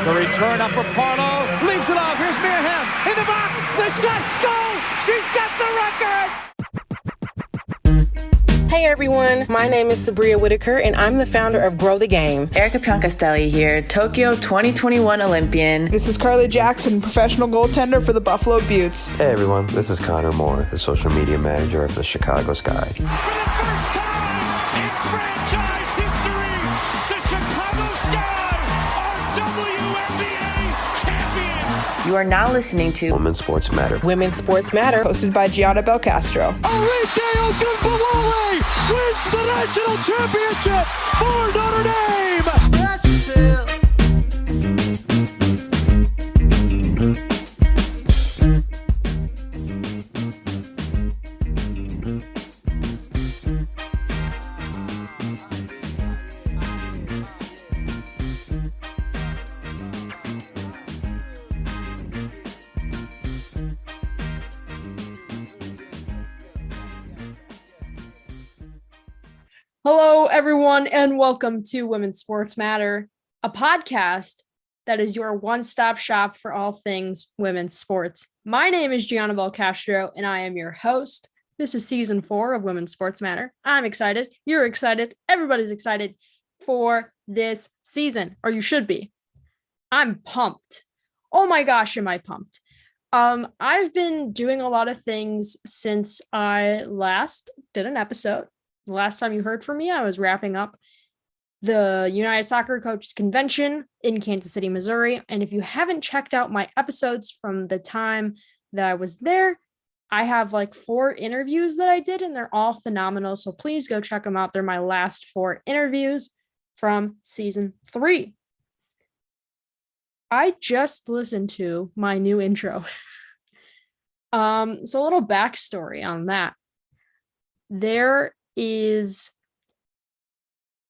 The return up for Parlow. Leaves it off. Here's Mia Hamm in the box. The shot. Goal. She's got the record. Hey everyone, my name is Sabria Whitaker and I'm the founder of Grow the Game. Erica Piancastelli here, Tokyo 2021 Olympian. This is Carly Jackson, professional goaltender for the Buffalo Beauts. Hey everyone, this is Connor Moore, the social media manager of the Chicago Sky. For the first time in franchise history, the Chicago Sky are WNBA champions. You are now listening to Women's Sports Matter. Women's Sports Matter. Hosted by Gianna Belcastro. Arike Ogunbowale wins the national championship for Notre Dame. Hello, everyone, and welcome to Women's Sports Matter, a podcast that is your one-stop shop for all things women's sports. My name is Gianna Belcastro, and I am your host. This is Season 4 of Women's Sports Matter. I'm excited. You're excited. Everybody's excited for this season, or you should be. I'm pumped. Oh my gosh, am I pumped. I've been doing a lot of things since I last did an episode. The last time you heard from me, I was wrapping up the United Soccer Coaches Convention in Kansas City, Missouri. And if you haven't checked out my episodes from the time that I was there, I have like 4 interviews that I did, and they're all phenomenal. So please go check them out. They're my last 4 interviews from season 3. I just listened to my new intro. So a little backstory on that. There is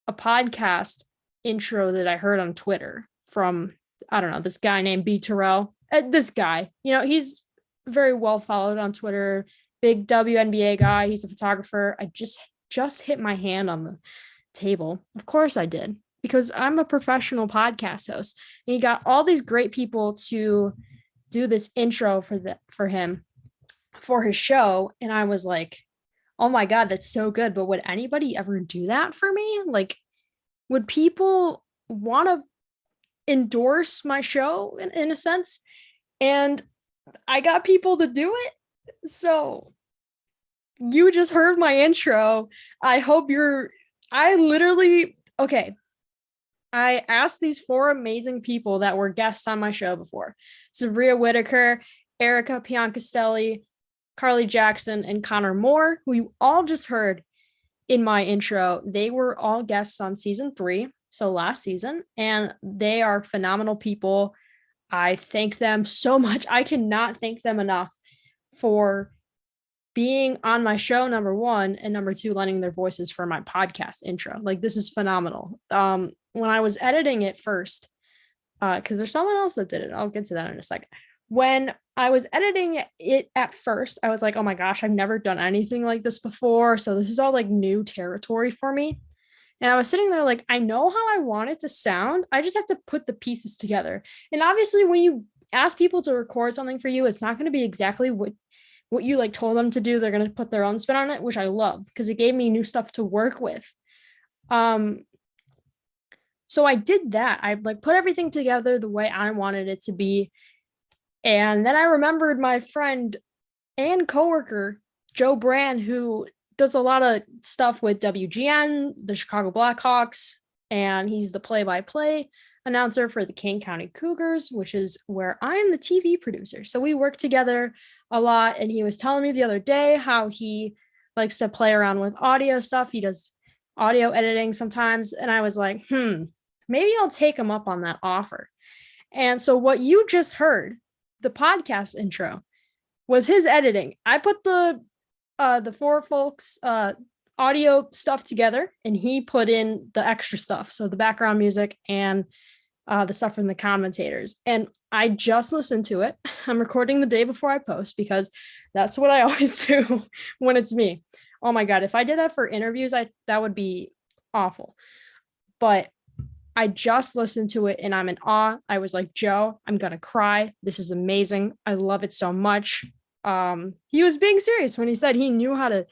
a podcast intro that I heard on Twitter from, I don't know, this guy named B. Terrell. This guy, he's very well followed on Twitter, big WNBA guy. He's a photographer. I just hit my hand on the table. Of course I did, because I'm a professional podcast host. And he got all these great people to do this intro for him, for his show. And I was like, oh my God, that's so good. But would anybody ever do that for me? Like, would people want to endorse my show in a sense? And I got people to do it. So you just heard my intro. I asked these 4 amazing people that were guests on my show before. Sabria Whitaker, Erica Piancastelli, Carly Jackson, and Connor Moore, who you all just heard in my intro. They were all guests on season 3, so last season, and they are phenomenal people. I thank them so much. I cannot thank them enough for being on my show, number 1, and number 2, lending their voices for my podcast intro. Like, this is phenomenal. When I was editing it first, because there's someone else that did it. I'll get to that in a second. When I was editing it at first, I was like, oh my gosh, I've never done anything like this before. So this is all like new territory for me. And I was sitting there like, I know how I want it to sound. I just have to put the pieces together. And obviously when you ask people to record something for you, it's not going to be exactly what you like told them to do. They're going to put their own spin on it, which I love because it gave me new stuff to work with. So I did that. I like put everything together the way I wanted it to be. And then I remembered my friend and coworker, Joe Brand, who does a lot of stuff with WGN, the Chicago Blackhawks, and he's the play-by-play announcer for the Kane County Cougars, which is where I am the TV producer. So we work together a lot, and he was telling me the other day how he likes to play around with audio stuff. He does audio editing sometimes, and I was like, maybe I'll take him up on that offer. And so what you just heard, the podcast intro, was his editing. I put the 4 folks audio stuff together, and he put in the extra stuff, so the background music and the stuff from the commentators. And I just listened to it. I'm recording the day before I post because that's what I always do when it's me. Oh my God, if I did that for interviews, that would be awful. But I just listened to it and I'm in awe. I was like, Joe, I'm going to cry. This is amazing. I love it so much. He was being serious when he said he knew how to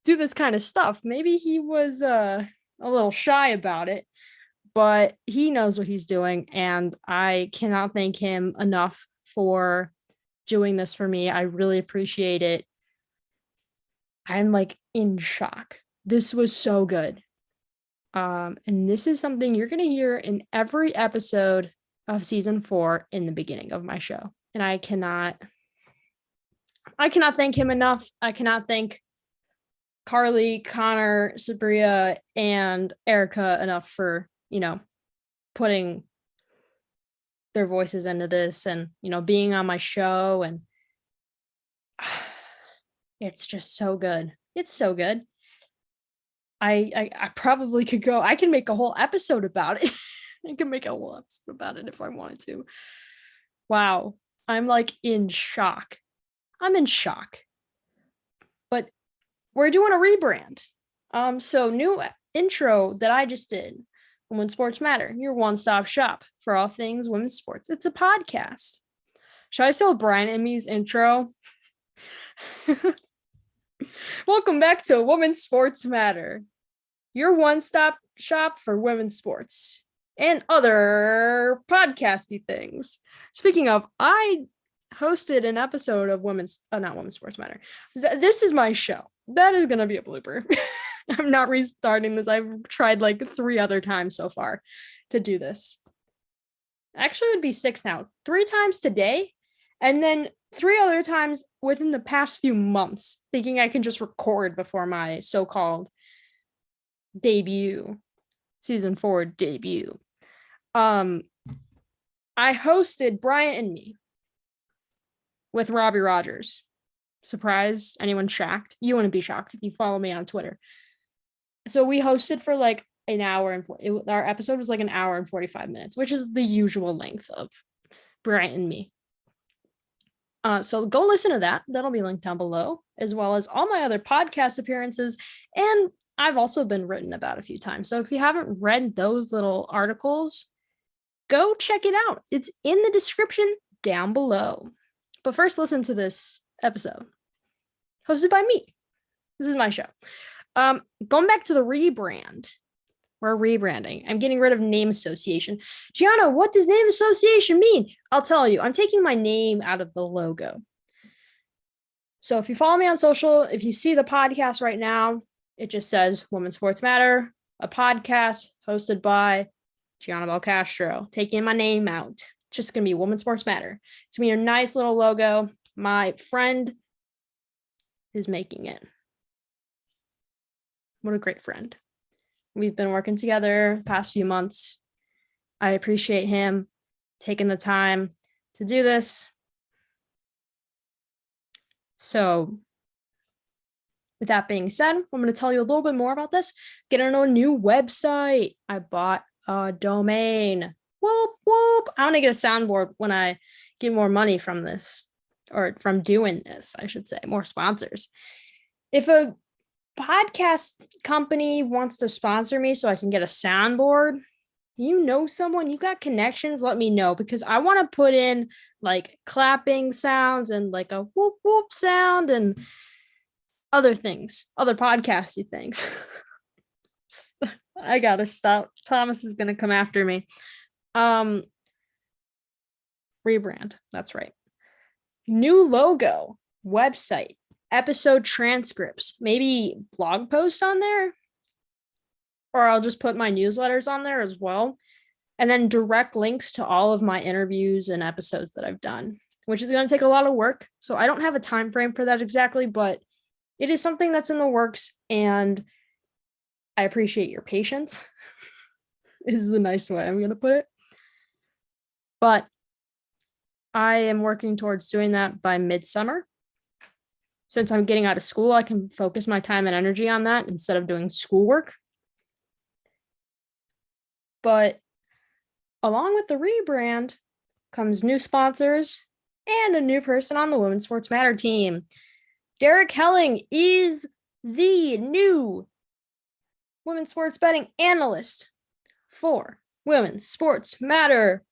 do this kind of stuff. Maybe he was a little shy about it, but he knows what he's doing. And I cannot thank him enough for doing this for me. I really appreciate it. I'm like in shock. This was so good. And this is something you're going to hear in every episode of season 4 in the beginning of my show. And I cannot thank him enough. I cannot thank Carly, Connor, Sabria, and Erica enough for, putting their voices into this and, being on my show. And it's just so good. It's so good. I probably could go. I can make a whole episode about it. I can make a whole episode about it if I wanted to. Wow. I'm like in shock. I'm in shock. But we're doing a rebrand. So new intro that I just did. Women's Sports Matter, your one-stop shop for all things women's sports. It's a podcast. Should I steal Bryant and Me's intro? Welcome back to Women's Sports Matter, your one-stop shop for women's sports and other podcasty things. Speaking of, I hosted an episode of not Women's Sports Matter. This is my show. That is going to be a blooper. I'm not restarting this. I've tried like 3 other times so far to do this. Actually, it would be 6 now. 3 times today, and then 3 other times within the past few months, thinking I can just record before my so-called debut, season 4 debut. I hosted Bryant and Me with Robbie Rogers. Surprise? Anyone shocked? You wouldn't be shocked if you follow me on Twitter. So we hosted for like an hour and our episode was like an hour and 45 minutes, which is the usual length of Bryant and Me. So go listen to that. That'll be linked down below, as well as all my other podcast appearances. And I've also been written about a few times. So if you haven't read those little articles, go check it out. It's in the description down below. But first, listen to this episode hosted by me. This is my show. Going back to the rebrand. We're rebranding. I'm getting rid of name association. Gianna, what does name association mean? I'll tell you. I'm taking my name out of the logo. So if you follow me on social, if you see the podcast right now, it just says Women's Sports Matter, a podcast hosted by Gianna Belcastro. Taking my name out. Just going to be Women's Sports Matter. It's going to be a nice little logo. My friend is making it. What a great friend. We've been working together the past few months. I appreciate him taking the time to do this. So with that being said, I'm going to tell you a little bit more about this. Getting a new website. I bought a domain. Whoop, whoop. I want to get a soundboard when I get more money from this, or from doing this, I should say, more sponsors. If a podcast company wants to sponsor me so I can get a soundboard, you know someone, you got connections, let me know, because I want to put in like clapping sounds and like a whoop whoop sound and other things, other podcasty things. I gotta stop. Thomas is gonna come after me. Rebrand, that's right. New logo, website, episode transcripts, maybe blog posts on there, or I'll just put my newsletters on there as well, and then direct links to all of my interviews and episodes that I've done, which is going to take a lot of work. So I don't have a time frame for that exactly, but it is something that's in the works, and I appreciate your patience is the nice way I'm going to put it. But I am working towards doing that by midsummer. Since I'm getting out of school, I can focus my time and energy on that instead of doing schoolwork. But along with the rebrand comes new sponsors and a new person on the Women's Sports Matter team. Derek Helling is the new women's sports betting analyst for Women's sports matter.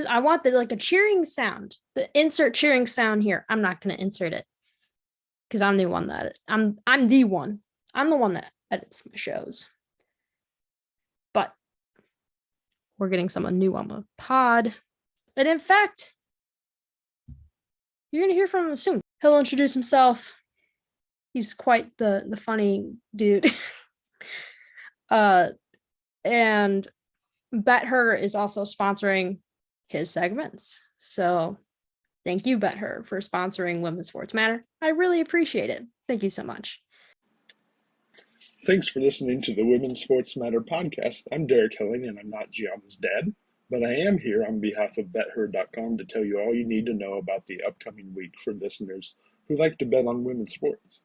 I want a cheering sound. The insert cheering sound here. I'm not going to insert it because I'm the one that I'm the one. I'm the one that edits my shows. But we're getting someone new on the pod. And in fact, you're going to hear from him soon. He'll introduce himself. He's quite the funny dude. And BetHer is also sponsoring his segments. So thank you, BetHer, for sponsoring Women's Sports Matter. I really appreciate it. Thank you so much. Thanks for listening to the Women's Sports Matter podcast. I'm Derek Hilling, and I'm not Gianna's dad, but I am here on behalf of BetHer.com to tell you all you need to know about the upcoming week for listeners who like to bet on women's sports.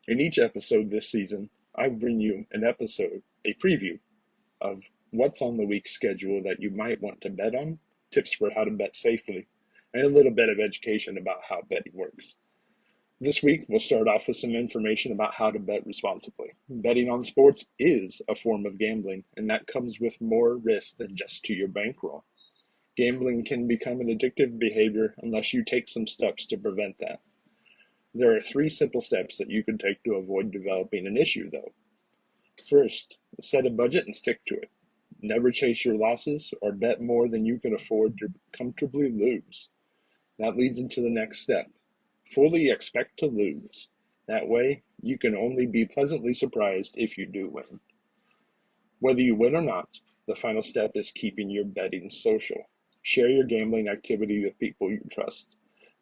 In each episode this season, I bring you a preview of what's on the week's schedule that you might want to bet on, tips for how to bet safely, and a little bit of education about how betting works. This week, we'll start off with some information about how to bet responsibly. Betting on sports is a form of gambling, and that comes with more risk than just to your bankroll. Gambling can become an addictive behavior unless you take some steps to prevent that. There are 3 simple steps that you can take to avoid developing an issue, though. First, set a budget and stick to it. Never chase your losses or bet more than you can afford to comfortably lose. That leads into the next step. Fully expect to lose. That way, you can only be pleasantly surprised if you do win. Whether you win or not, the final step is keeping your betting social. Share your gambling activity with people you trust.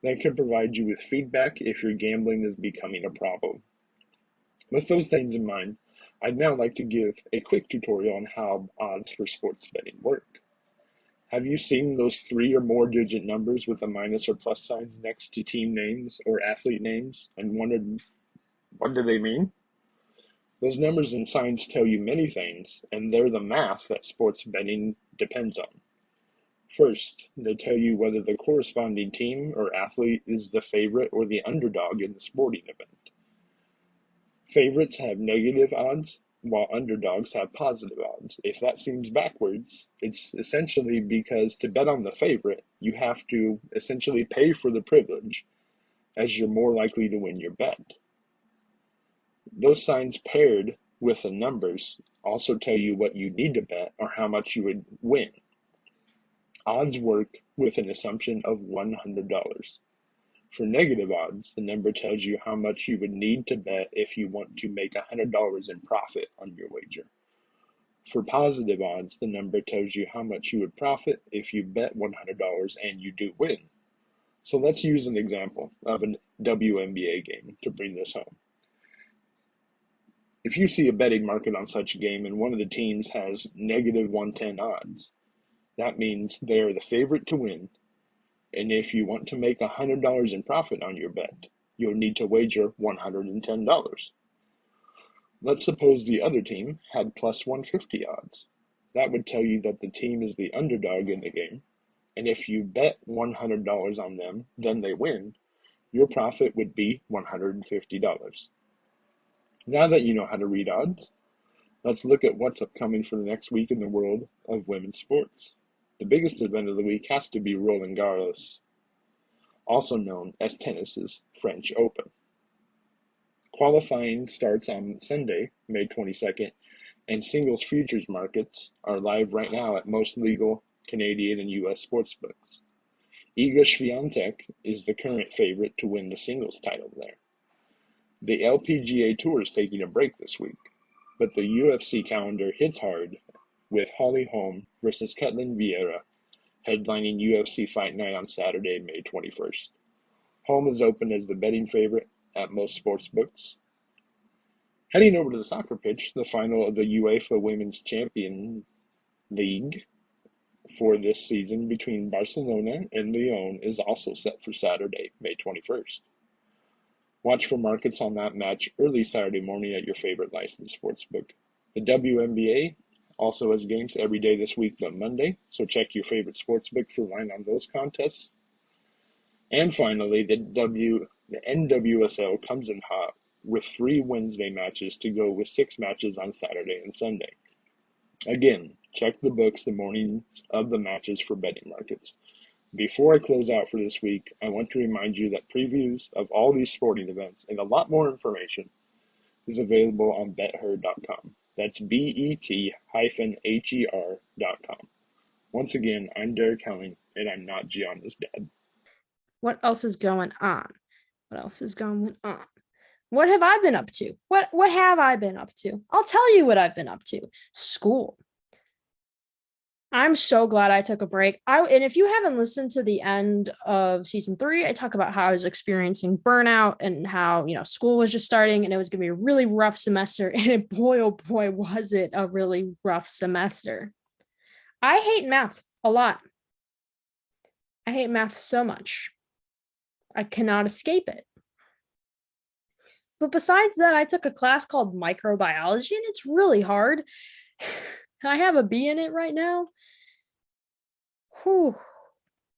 They can provide you with feedback if your gambling is becoming a problem. With those things in mind, I'd now like to give a quick tutorial on how odds for sports betting work. Have you seen those 3 or more digit numbers with the minus or plus signs next to team names or athlete names and wondered, what do they mean? Those numbers and signs tell you many things, and they're the math that sports betting depends on. First, they tell you whether the corresponding team or athlete is the favorite or the underdog in the sporting event. Favorites have negative odds, while underdogs have positive odds. If that seems backwards, it's essentially because to bet on the favorite, you have to essentially pay for the privilege, as you're more likely to win your bet. Those signs paired with the numbers also tell you what you need to bet or how much you would win. Odds work with an assumption of $100. For negative odds, the number tells you how much you would need to bet if you want to make $100 in profit on your wager. For positive odds, the number tells you how much you would profit if you bet $100 and you do win. So let's use an example of a WNBA game to bring this home. If you see a betting market on such a game and one of the teams has negative 110 odds, that means they are the favorite to win, and if you want to make $100 in profit on your bet, you'll need to wager $110. Let's suppose the other team had plus 150 odds. That would tell you that the team is the underdog in the game, and if you bet $100 on them, then they win, your profit would be $150. Now that you know how to read odds, let's look at what's upcoming for the next week in the world of women's sports. The biggest event of the week has to be Roland Garros, also known as tennis's French Open. Qualifying starts on Sunday, May 22nd, and singles futures markets are live right now at most legal Canadian and U.S. sportsbooks. Iga Swiatek is the current favorite to win the singles title there. The LPGA Tour is taking a break this week, but the UFC calendar hits hard with Holly Holm versus Ketlin Vieira headlining UFC Fight Night on Saturday, May 21st. Holm is open as the betting favorite at most sportsbooks. Heading over to the soccer pitch, the final of the UEFA Women's Champions League for this season between Barcelona and Lyon is also set for Saturday, May 21st. Watch for markets on that match early Saturday morning at your favorite licensed sportsbook. The WNBA also has games every day this week but Monday, so check your favorite sportsbook for line on those contests. And finally, the NWSL comes in hot with 3 Wednesday matches to go with 6 matches on Saturday and Sunday. Again, Check the books the mornings of the matches for betting markets. Before I close out for this week, I want to remind you that previews of all these sporting events and a lot more information is available on BetHer.com. That's BET-HER.com. Once again, I'm Derek Helling, and I'm not Gianna's dad. What else is going on? What else is going on? What have I been up to? What have I been up to? I'll tell you what I've been up to. School. I'm so glad I took a break. And if you haven't listened to the end of season 3, I talk about how I was experiencing burnout and how, school was just starting and it was going to be a really rough semester. And boy, oh boy, was it a really rough semester. I hate math a lot. I hate math so much. I cannot escape it. But besides that, I took a class called microbiology and it's really hard. I have a B in it right now. Whew.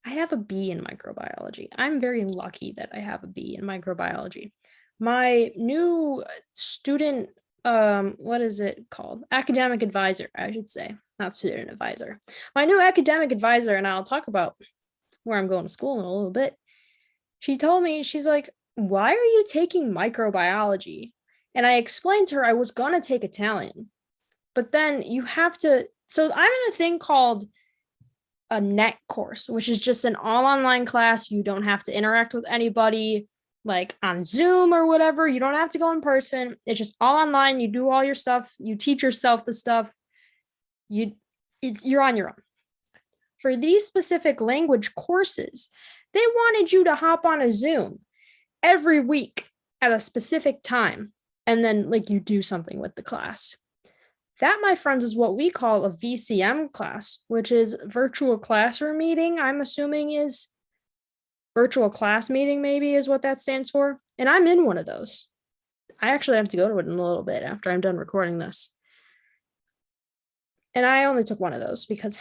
I have a B in microbiology. I'm very lucky that I have a B in microbiology. My new student, what is it called? Academic advisor, I should say, not student advisor. My new academic advisor, and I'll talk about where I'm going to school in a little bit. She told me, she's like, why are you taking microbiology? And I explained to her I was going to take Italian. But then you have to, so I'm in a thing called a net course, which is just an all online class. You don't have to interact with anybody like on Zoom or whatever. You don't have to go in person. It's just all online. You do all your stuff. You teach yourself the stuff. You're on your own. For these specific language courses, they wanted you to hop on a Zoom every week at a specific time. And then you do something with the class. That, my friends, is what we call a VCM class, which is virtual classroom meeting. I'm assuming is virtual class meeting, maybe is what that stands for. And I'm in one of those. I actually have to go to it in a little bit after I'm done recording this. And I only took one of those because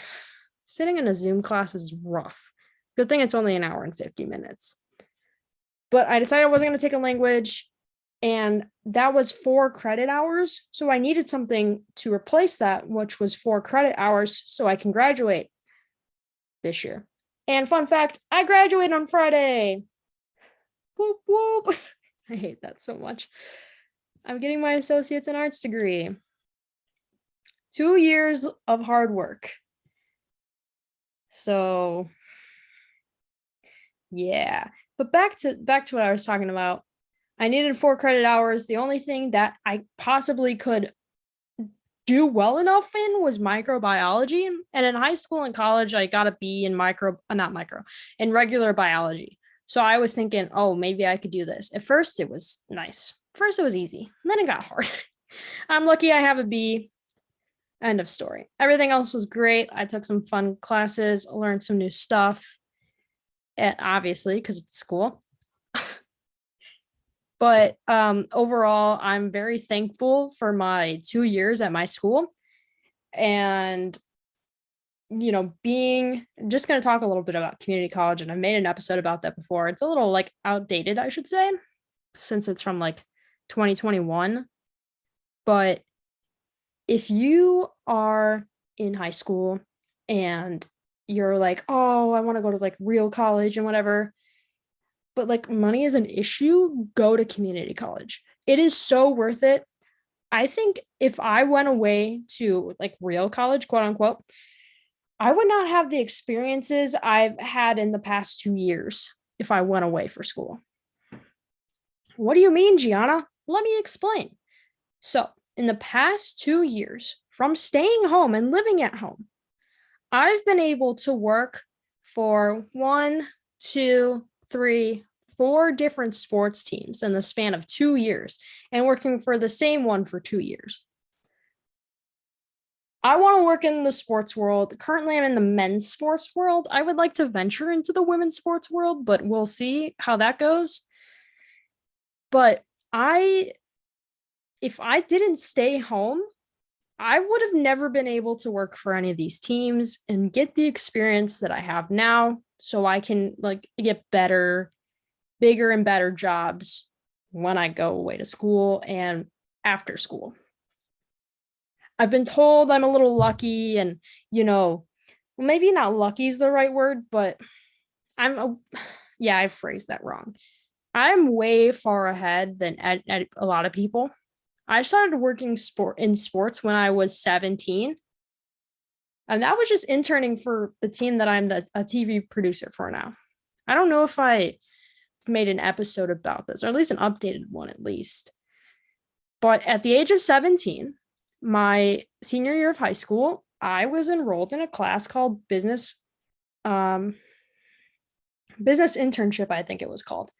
sitting in a Zoom class is rough. Good thing it's only an hour and 50 minutes. But I decided I wasn't going to take a language. And that was 4 credit hours. So I needed something to replace that, which was 4 credit hours so I can graduate this year. And fun fact, I graduated on Friday. Whoop, whoop. I hate that so much. I'm getting my associate's in arts degree. 2 years of hard work. So, yeah. But back to what I was talking about. I needed 4 credit hours. The only thing that I possibly could do well enough in was microbiology. And in high school and college, I got a B in in regular biology. So I was thinking, oh, maybe I could do this. At first, it was nice. First, it was easy. And then it got hard. I'm lucky I have a B. End of story. Everything else was great. I took some fun classes, learned some new stuff. Obviously, because it's school. But overall, I'm very thankful for my 2 years at my school. And, just going to talk a little bit about community college. And I've made an episode about that before. It's a little outdated, I should say, since it's from 2021. But if you are in high school and you're like, oh, I want to go to real college and whatever, but money is an issue, go to community college. It is so worth it. I think if I went away to real college, quote unquote, I would not have the experiences I've had in the past 2 years if I went away for school. What do you mean, Gianna? Let me explain. So in the past 2 years, from staying home and living at home, I've been able to work for 1, 2, 3, 4 different sports teams in the span of 2 years and working for the same one for 2 years. I want to work in the sports world. Currently, I'm in the men's sports world. I would like to venture into the women's sports world, but we'll see how that goes. But if I didn't stay home, I would have never been able to work for any of these teams and get the experience that I have now so I can get bigger and better jobs when I go away to school and after school. I've been told I'm a little lucky and, maybe not lucky is the right word, but I phrased that wrong. I'm way far ahead than at a lot of people. I started working in sports when I was 17. And that was just interning for the team that I'm a TV producer for now. I don't know if I made an episode about this, or at least an updated one at least. But at the age of 17, my senior year of high school, I was enrolled in a class called business internship, I think it was called.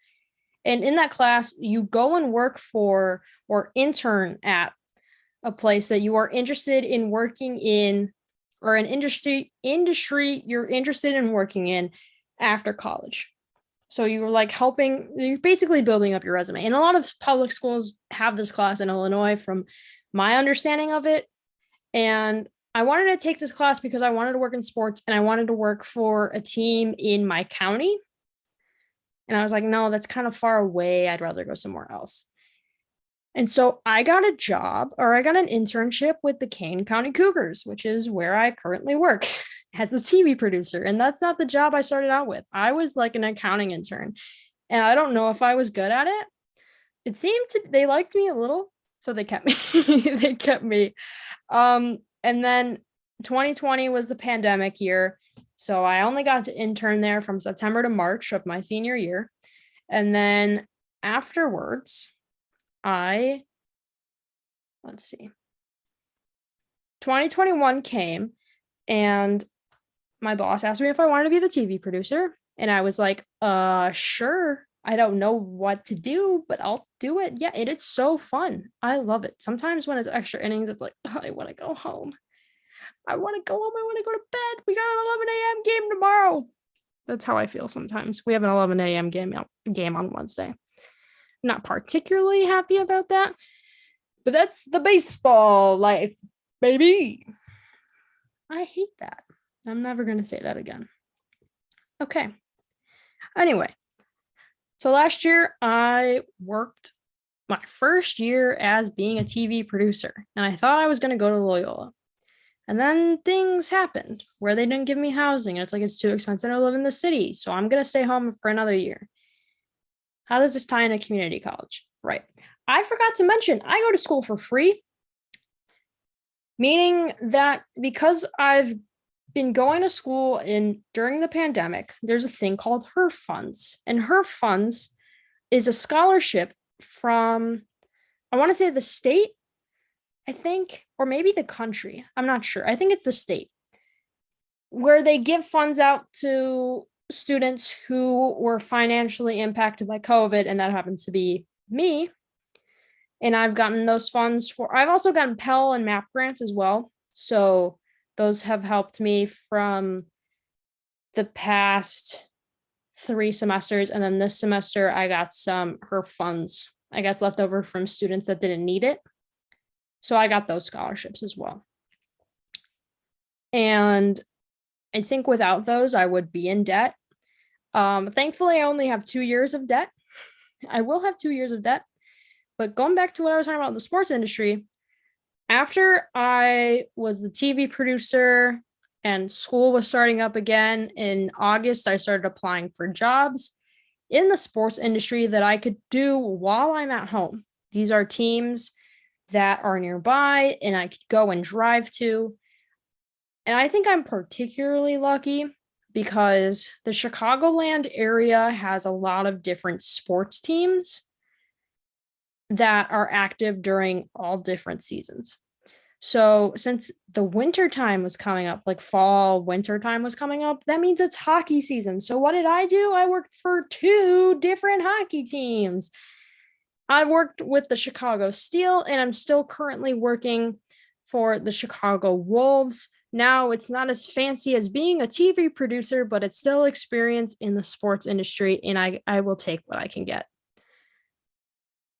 And in that class, you go and work for or intern at a place that you are interested in working in, or an industry you're interested in working in after college. So you're basically building up your resume. And a lot of public schools have this class in Illinois from my understanding of it. And I wanted to take this class because I wanted to work in sports and I wanted to work for a team in my county. And I was like, no, that's kind of far away. I'd rather go somewhere else. And so I got a job, or I got an internship with the Kane County Cougars, which is where I currently work as a TV producer. And that's not the job I started out with. I was like an accounting intern. And I don't know if I was good at it. It seemed they liked me a little, so they kept me. And then 2020 was the pandemic year. So I only got to intern there from September to March of my senior year. And then afterwards, 2021 came and my boss asked me if I wanted to be the TV producer. And I was like, sure. I don't know what to do, but I'll do it. Yeah, it is so fun. I love it. Sometimes when it's extra innings, it's like, I want to go home. I want to go home. I want to go to bed. We got an 11 a.m. game tomorrow. That's how I feel sometimes. We have an 11 a.m. game on Wednesday. Not particularly happy about that, but that's the baseball life, baby. I hate that. I'm never going to say that again. Okay. Anyway, so last year I worked my first year as being a TV producer, and I thought I was going to go to Loyola. And then things happened where they didn't give me housing, and it's too expensive to live in the city, so I'm going to stay home for another year. How does this tie into community college? Right. I forgot to mention, I go to school for free, meaning that because I've been going to school during the pandemic, there's a thing called HER funds. And HER funds is a scholarship from, I want to say the state, I think, or maybe the country. I'm not sure. I think it's the state, where they give funds out to students who were financially impacted by COVID, and that happened to be me. And I've gotten those funds I've also gotten Pell and MAP grants as well. So those have helped me from the past 3 semesters. And then this semester, I got some HER funds, I guess, left over from students that didn't need it. So I got those scholarships as well. And I think without those, I would be in debt. Thankfully, I only have 2 years of debt. I will have 2 years of debt. But going back to what I was talking about in the sports industry, after I was the TV producer and school was starting up again in August, I started applying for jobs in the sports industry that I could do while I'm at home. These are teams that are nearby and I could go and drive to. And I think I'm particularly lucky because the Chicagoland area has a lot of different sports teams that are active during all different seasons. So since the winter time was coming up, like fall, winter time was coming up, that means it's hockey season. So what did I do? I worked for 2 different hockey teams. I worked with the Chicago Steel, and I'm still currently working for the Chicago Wolves. Now, it's not as fancy as being a TV producer, but it's still experience in the sports industry, and I will take what I can get.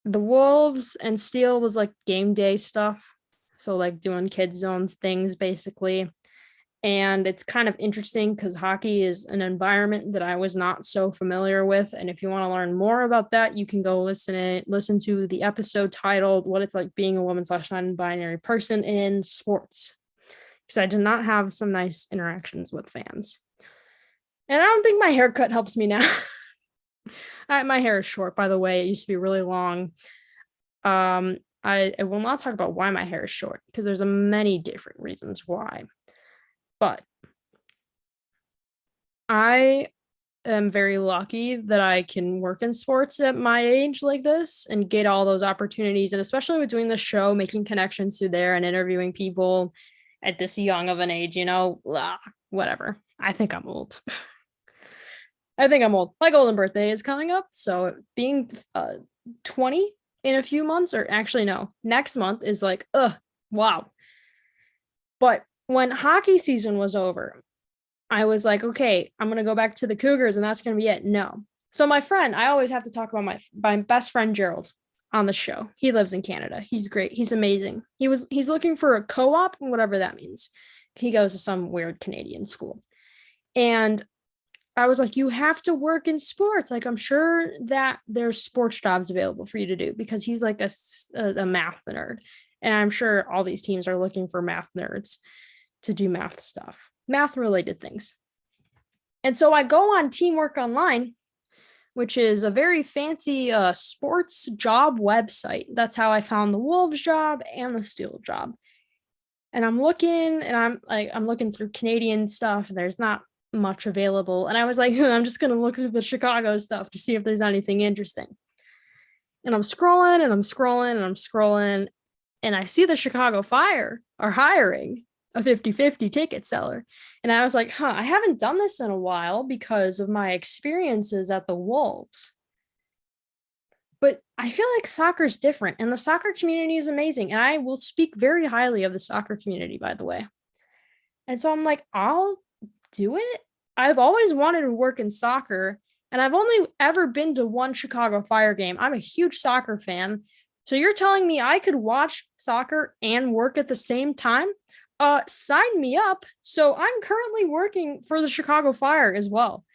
The Wolves and Steel was like game day stuff. So like doing kids zone things basically. And it's kind of interesting because hockey is an environment that I was not so familiar with. And if you want to learn more about that, you can go listen to the episode titled "What It's Like Being a Woman / Non-Binary Person in Sports," because I did not have some nice interactions with fans. And I don't think my haircut helps me now. My hair is short, by the way. It used to be really long. I will not talk about why my hair is short because there's many different reasons why. But I am very lucky that I can work in sports at my age like this and get all those opportunities. And especially with doing the show, making connections through there and interviewing people at this young of an age, whatever. I think I'm old. I think I'm old. My golden birthday is coming up. So being 20 in a few months, or actually, no, next month is like, wow. But when hockey season was over, I was like, okay, I'm going to go back to the Cougars and that's going to be it. No. So my friend, I always have to talk about my best friend, Gerald, on the show. He lives in Canada. He's great. He's amazing. He's looking for a co-op, whatever that means. He goes to some weird Canadian school. And I was like, you have to work in sports. Like, I'm sure that there's sports jobs available for you to do, because he's like a math nerd. And I'm sure all these teams are looking for math nerds to do math stuff, math related things. And so I go on Teamwork Online, which is a very fancy sports job website. That's how I found the Wolves job and the Steel job. And I'm looking through Canadian stuff, and there's not much available. And I was like, I'm just going to look through the Chicago stuff to see if there's anything interesting. And I'm scrolling and I'm scrolling and I'm scrolling. And I see the Chicago Fire are hiring a 50-50 ticket seller. And I was like, I haven't done this in a while because of my experiences at the Wolves. But I feel like soccer is different, and the soccer community is amazing. And I will speak very highly of the soccer community, by the way. And so I'm like, I'll do it. I've always wanted to work in soccer, and I've only ever been to one Chicago Fire game. I'm a huge soccer fan. So you're telling me I could watch soccer and work at the same time? Sign me up. So I'm currently working for the Chicago Fire as well.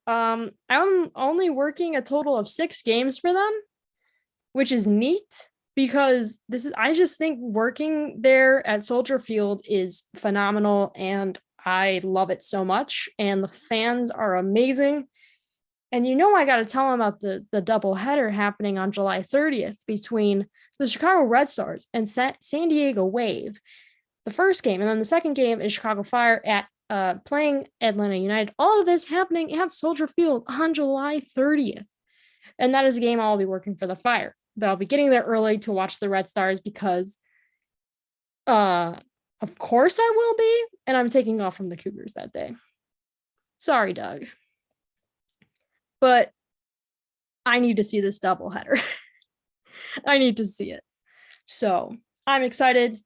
I'm only working a total of 6 games for them, which is neat, because I just think working there at Soldier Field is phenomenal, and I love it so much, and the fans are amazing. And I got to tell them about the doubleheader happening on July 30th between the Chicago Red Stars and San Diego Wave. The first game, and then the second game is Chicago Fire at playing Atlanta United. All of this happening at Soldier Field on July 30th. And that is a game I'll be working for the Fire. But I'll be getting there early to watch the Red Stars because of course I will be, and I'm taking off from the Cougars that day. Sorry, Doug. But I need to see this doubleheader. I need to see it. So I'm excited.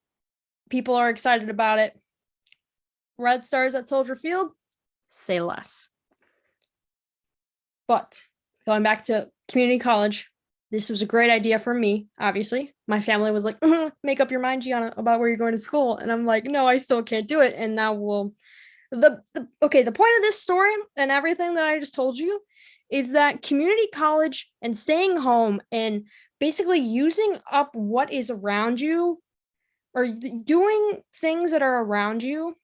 People are excited about it. Red Stars at Soldier Field, say less. But going back to community college, this was a great idea for me, obviously. My family was like, make up your mind, Gianna, about where you're going to school. And I'm like, no, I still can't do it. And now the point of this story and everything that I just told you is that community college and staying home and basically using up what is around you, or doing things that are around you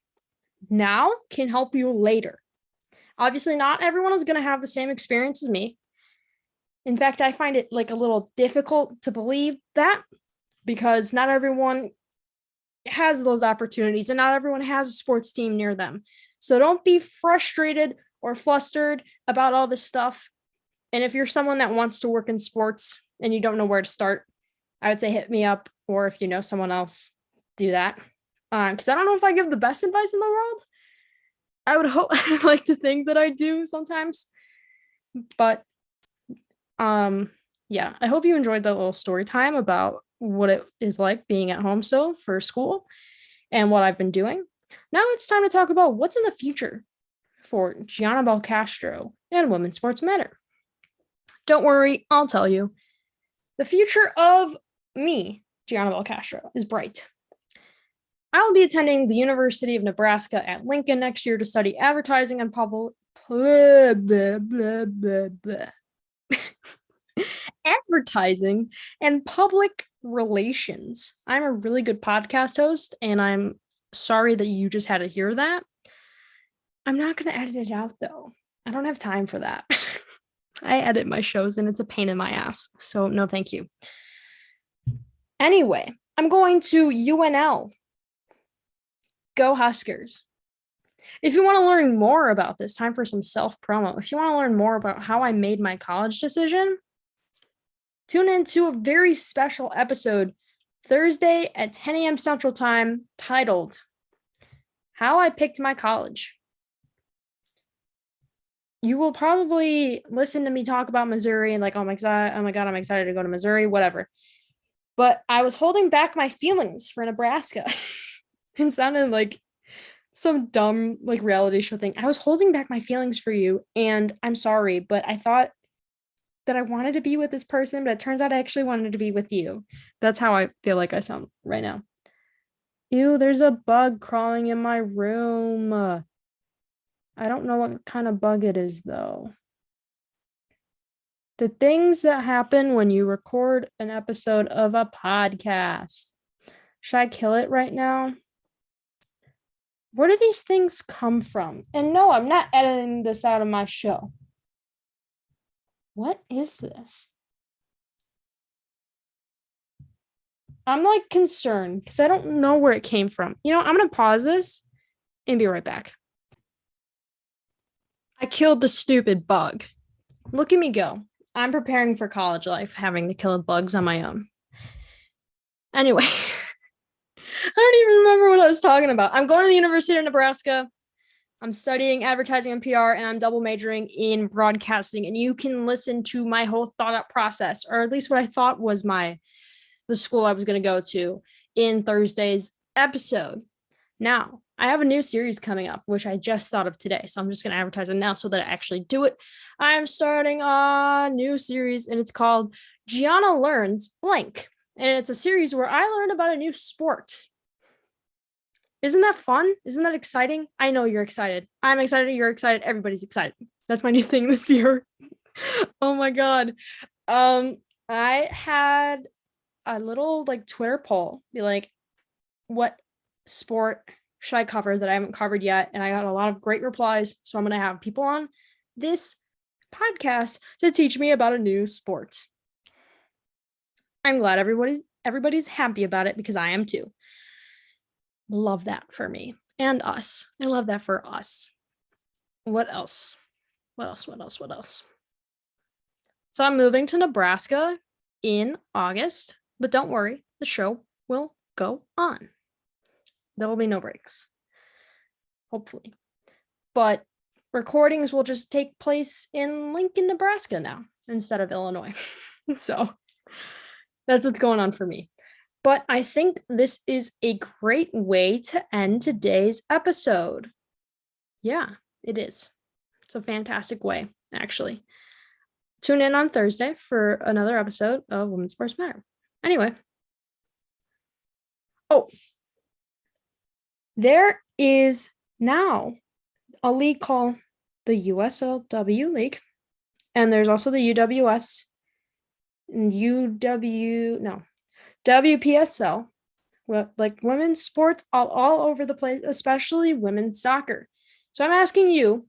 now, can help you later. Obviously, not everyone is going to have the same experience as me. In fact, I find it like a little difficult to believe that, because not everyone has those opportunities and not everyone has a sports team near them. So don't be frustrated or flustered about all this stuff. And if you're someone that wants to work in sports and you don't know where to start, I would say hit me up, or if you know someone else, do that. Because I don't know if I give the best advice in the world. I would hope, I like to think that I do sometimes. But yeah, I hope you enjoyed that little story time about what it is like being at home still for school and what I've been doing. Now it's time to talk about what's in the future for Gianna Belcastro and Women's Sports Matter. Don't worry, I'll tell you. The future of me, Gianna Belcastro, is bright. I will be attending the University of Nebraska at Lincoln next year to study advertising and advertising and public relations. I'm a really good podcast host, and I'm sorry that you just had to hear that. I'm not going to edit it out, though. I don't have time for that. I edit my shows, and it's a pain in my ass. So no, thank you. Anyway, I'm going to UNL. Go Huskers. If you want to learn more about this, time for some self-promo. If you want to learn more about how I made my college decision, tune into a very special episode Thursday at 10 a.m. Central Time titled How I Picked My College. You will probably listen to me talk about Missouri and like, oh my God, I'm excited to go to Missouri, whatever. But I was holding back my feelings for Nebraska. It sounded like some dumb like reality show thing. I was holding back my feelings for you, and I'm sorry, but I thought that I wanted to be with this person, but it turns out I actually wanted to be with you. That's how I feel like I sound right now. Ew, there's a bug crawling in my room. I don't know what kind of bug it is, though. The things that happen when you record an episode of a podcast. Should I kill it right now? Where do these things come from? And no, I'm not editing this out of my show. What is this? I'm like concerned because I don't know where it came from. You know, I'm going to pause this and be right back. I killed the stupid bug. Look at me go. I'm preparing for college life, having to kill bugs on my own. Anyway, I don't even remember what I was talking about. I'm going to the University of Nebraska. I'm studying advertising and PR, and I'm double majoring in broadcasting. And you can listen to my whole thought out process, or at least what I thought was the school I was going to go to in Thursday's episode. Now, I have a new series coming up, which I just thought of today. So I'm just going to advertise it now so that I actually do it. I'm starting a new series, and it's called Gianna Learns Blank. And it's a series where I learn about a new sport. Isn't that fun? Isn't that exciting? I know you're excited. I'm excited. You're excited. Everybody's excited. That's my new thing this year. Oh my God. I had a little like Twitter poll be like, what sport should I cover that I haven't covered yet? And I got a lot of great replies. So I'm going to have people on this podcast to teach me about a new sport. I'm glad everybody's happy about it because I am too. Love that for me and us. I love that for us. What else? So I'm moving to Nebraska in August, but don't worry, the show will go on. There will be no breaks. Hopefully. But recordings will just take place in Lincoln, Nebraska now instead of Illinois. So that's what's going on for me. But I think this is a great way to end today's episode. Yeah, it is. It's a fantastic way, actually. Tune in on Thursday for another episode of Women's Sports Matter. Anyway. Oh, there is now a league called the USLW League. And there's also the UWS and WPSL, like women's sports all over the place, especially women's soccer. So I'm asking you,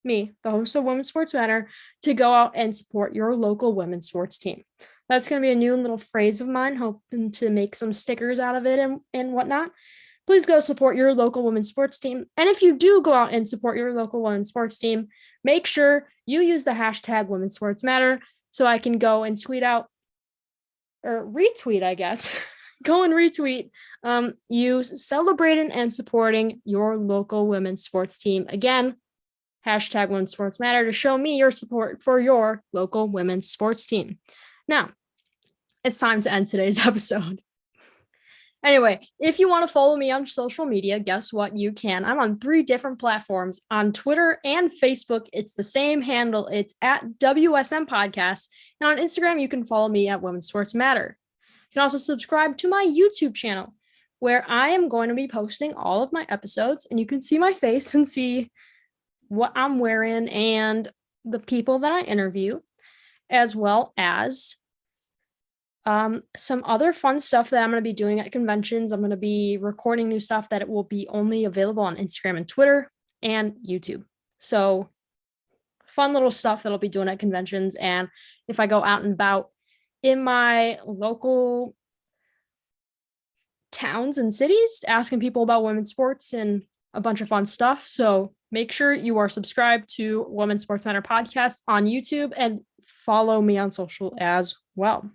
me, the host of Women's Sports Matter, to go out and support your local women's sports team. That's going to be a new little phrase of mine, hoping to make some stickers out of it and whatnot. Please go support your local women's sports team. And if you do go out and support your local women's sports team, make sure you use the hashtag Women's Sports Matter so I can go and tweet out or retweet, I guess. Go and retweet you celebrating and supporting your local women's sports team. Again, hashtag Women's Sports Matter to show me your support for your local women's sports team. Now, it's time to end today's episode. Anyway, if you want to follow me on social media, guess what? You can. I'm on 3 different platforms. On Twitter and Facebook, it's the same handle. It's at WSM Podcast. And on Instagram, you can follow me at Women's Sports Matter. You can also subscribe to my YouTube channel, where I am going to be posting all of my episodes, and you can see my face and see what I'm wearing and the people that I interview, as well as some other fun stuff that I'm going to be doing at conventions. I'm going to be recording new stuff that it will be only available on Instagram and Twitter and YouTube. So fun little stuff that I'll be doing at conventions. And if I go out and about in my local towns and cities, asking people about women's sports and a bunch of fun stuff. So make sure you are subscribed to Women's Sports Matter podcast on YouTube and follow me on social as well.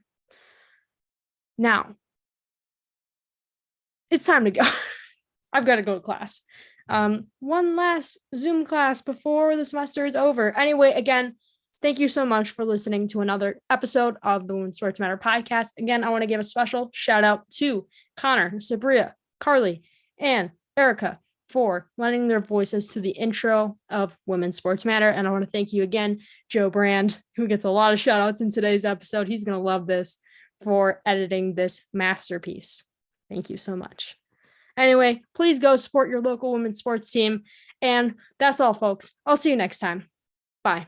Now, it's time to go. I've got to go to class. One last Zoom class before the semester is over. Anyway, again, thank you so much for listening to another episode of the Women's Sports Matter podcast. Again, I want to give a special shout out to Connor, Sabria, Carly, and Erica for lending their voices to the intro of Women's Sports Matter. And I want to thank you again, Joe Brand, who gets a lot of shout outs in today's episode. He's going to love this, for editing this masterpiece. Thank you so much. Anyway, please go support your local women's sports team. And that's all, folks. I'll see you next time. Bye.